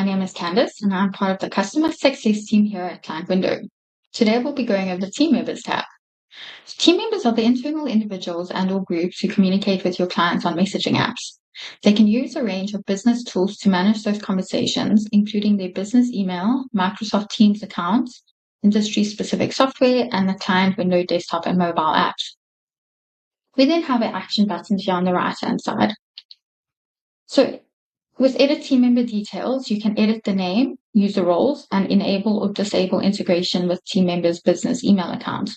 my name is Candice and I'm part of the Customer Success team here at ClientWindow. Today we'll be going over the Team Members tab. Team members are the internal individuals and or groups who communicate with your clients on messaging apps. They can use a range of business tools to manage those conversations, including their business email, Microsoft Teams accounts, industry-specific software, and the ClientWindow desktop and mobile apps. We then have an action button here on the right-hand side. So with Edit Team Member Details, you can edit the name, user roles, and enable or disable integration with team members' business email account.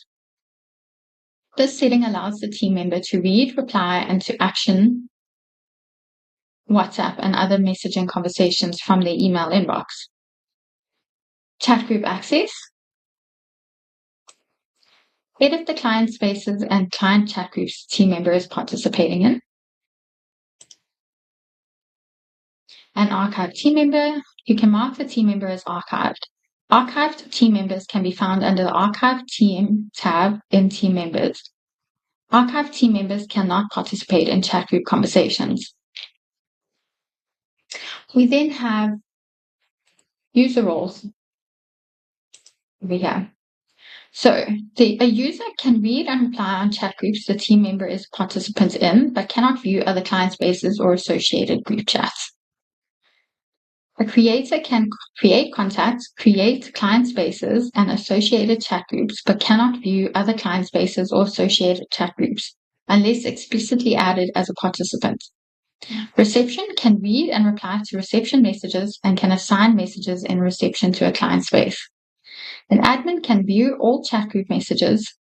This setting allows the team member to read, reply, and to action WhatsApp and other messaging conversations from their email inbox. Chat group access. Edit the client spaces and client chat groups team member is participating in. An archived team member. You can mark the team member as archived. Archived team members can be found under the Archived Team tab in Team Members. Archived team members cannot participate in chat group conversations. We then have user roles over here. So a user can read and reply on chat groups the team member is a participant in, but cannot view other client spaces or associated group chats. A creator can create contacts, create client spaces and associated chat groups, but cannot view other client spaces or associated chat groups unless explicitly added as a participant. Reception can read and reply to reception messages and can assign messages in reception to a client space. An admin can view all chat group messages,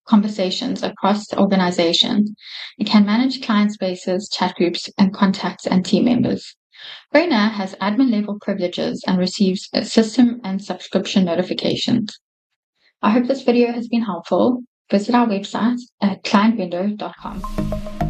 conversations across the organization. It can manage client spaces, chat groups, and contacts and team members. Owner has admin level privileges and receives system and subscription notifications. I hope this video has been helpful. Visit our website at clientwindow.com.